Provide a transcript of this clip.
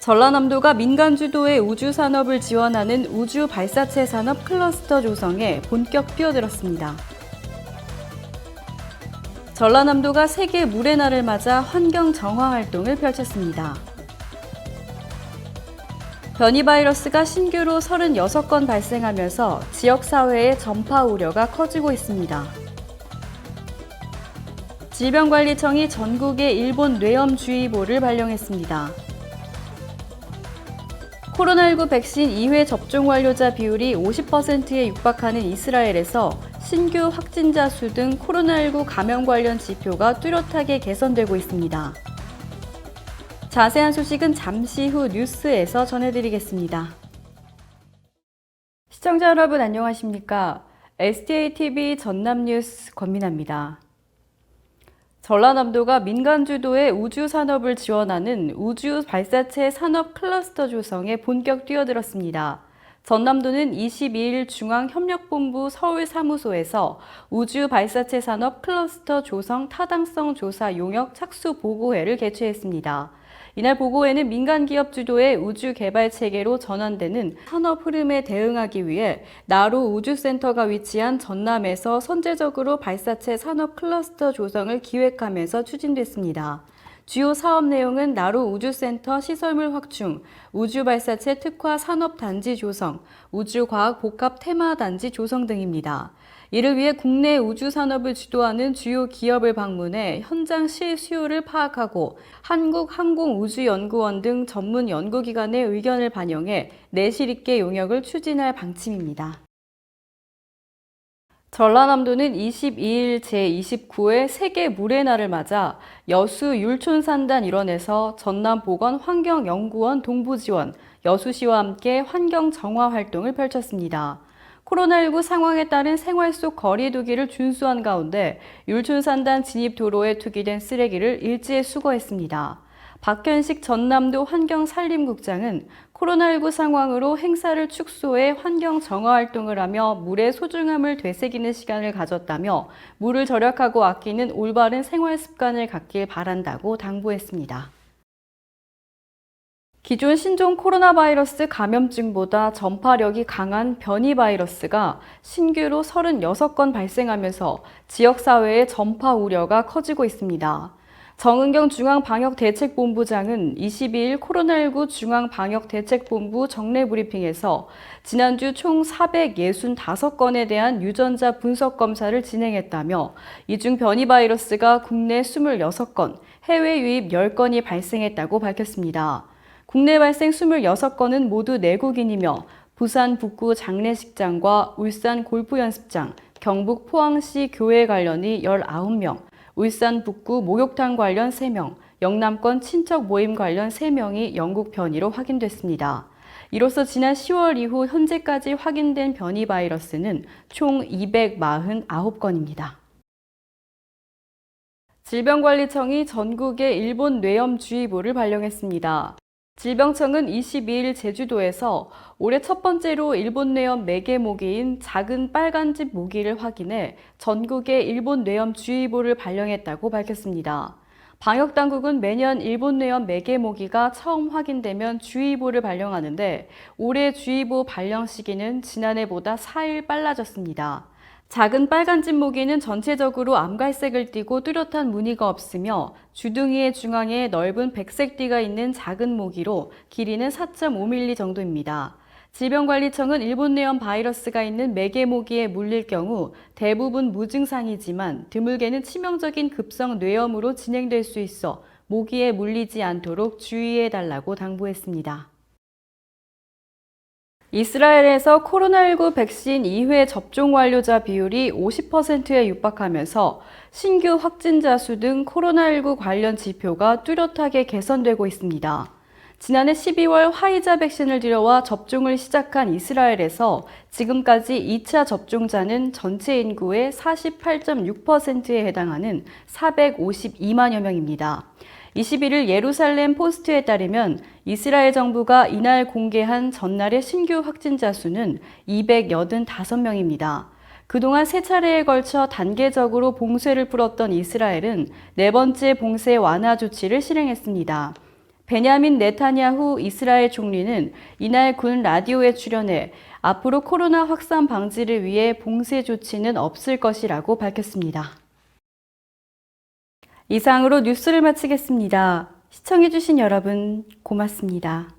전라남도가 민간 주도의 우주 산업을 지원하는 우주 발사체 산업 클러스터 조성에 본격 뛰어들었습니다. 전라남도가 세계 물의 날을 맞아 환경 정화 활동을 펼쳤습니다. 변이 바이러스가 신규로 36건 발생하면서 지역사회의 전파 우려가 커지고 있습니다. 질병관리청이 전국에 일본 뇌염주의보를 발령했습니다. 코로나19 백신 2회 접종 완료자 비율이 50%에 육박하는 이스라엘에서 신규 확진자 수 등 코로나19 감염 관련 지표가 뚜렷하게 개선되고 있습니다. 자세한 소식은 잠시 후 뉴스에서 전해드리겠습니다. 시청자 여러분 안녕하십니까? STATV 전남뉴스 권민아입니다. 전라남도가 민간 주도의 우주 산업을 지원하는 우주 발사체 산업 클러스터 조성에 본격 뛰어들었습니다. 전남도는 22일 중앙협력본부 서울사무소에서 우주 발사체 산업 클러스터 조성 타당성 조사 용역 착수 보고회를 개최했습니다. 이날 보고회는 민간 기업 주도의 우주 개발 체계로 전환되는 산업 흐름에 대응하기 위해 나로 우주센터가 위치한 전남에서 선제적으로 발사체 산업 클러스터 조성을 기획하면서 추진됐습니다. 주요 사업 내용은 나로 우주센터 시설물 확충, 우주발사체 특화 산업단지 조성, 우주과학 복합 테마단지 조성 등입니다. 이를 위해 국내 우주산업을 주도하는 주요 기업을 방문해 현장 실수요를 파악하고 한국항공우주연구원 등 전문 연구기관의 의견을 반영해 내실 있게 용역을 추진할 방침입니다. 전라남도는 22일 제29회 세계 물의 날을 맞아 여수 율촌산단 일원에서 전남보건환경연구원 동부지원, 여수시와 함께 환경 정화 활동을 펼쳤습니다. 코로나19 상황에 따른 생활 속 거리 두기를 준수한 가운데 율촌산단 진입도로에 투기된 쓰레기를 일제에 수거했습니다. 박현식 전남도 환경산림국장은 코로나19 상황으로 행사를 축소해 환경 정화 활동을 하며 물의 소중함을 되새기는 시간을 가졌다며 물을 절약하고 아끼는 올바른 생활 습관을 갖길 바란다고 당부했습니다. 기존 신종 코로나 바이러스 감염증보다 전파력이 강한 변이 바이러스가 신규로 36건 발생하면서 지역사회의 전파 우려가 커지고 있습니다. 정은경 중앙방역대책본부장은 22일 코로나19 중앙방역대책본부 정례브리핑에서 지난주 총 465건에 대한 유전자 분석 검사를 진행했다며 이 중 변이 바이러스가 국내 26건, 해외 유입 10건이 발생했다고 밝혔습니다. 국내 발생 26건은 모두 내국인이며 부산 북구 장례식장과 울산 골프연습장, 경북 포항시 교회 관련이 19명, 울산 북구 목욕탕 관련 3명, 영남권 친척 모임 관련 3명이 영국 변이로 확인됐습니다. 이로써 지난 10월 이후 현재까지 확인된 변이 바이러스는 총 249건입니다. 질병관리청이 전국에 일본 뇌염주의보를 발령했습니다. 질병청은 22일 제주도에서 올해 첫 번째로 일본 뇌염 매개 모기인 작은 빨간집 모기를 확인해 전국에 일본 뇌염주의보를 발령했다고 밝혔습니다. 방역당국은 매년 일본 뇌염 매개 모기가 처음 확인되면 주의보를 발령하는데 올해 주의보 발령 시기는 지난해보다 4일 빨라졌습니다. 작은 빨간집 모기는 전체적으로 암갈색을 띠고 뚜렷한 무늬가 없으며 주둥이의 중앙에 넓은 백색 띠가 있는 작은 모기로 길이는 4.5mm 정도입니다. 질병관리청은 일본 뇌염 바이러스가 있는 매개 모기에 물릴 경우 대부분 무증상이지만 드물게는 치명적인 급성 뇌염으로 진행될 수 있어 모기에 물리지 않도록 주의해달라고 당부했습니다. 이스라엘에서 코로나19 백신 2회 접종 완료자 비율이 50%에 육박하면서 신규 확진자 수 등 코로나19 관련 지표가 뚜렷하게 개선되고 있습니다. 지난해 12월 화이자 백신을 들여와 접종을 시작한 이스라엘에서 지금까지 2차 접종자는 전체 인구의 48.6%에 해당하는 452만여 명입니다. 21일 예루살렘 포스트에 따르면 이스라엘 정부가 이날 공개한 전날의 신규 확진자 수는 285명입니다. 그동안 3차례에 걸쳐 단계적으로 봉쇄를 풀었던 이스라엘은 4번째 봉쇄 완화 조치를 실행했습니다. 베냐민 네타냐후 이스라엘 총리는 이날 군 라디오에 출연해 앞으로 코로나 확산 방지를 위해 봉쇄 조치는 없을 것이라고 밝혔습니다. 이상으로 뉴스를 마치겠습니다. 시청해주신 여러분 고맙습니다.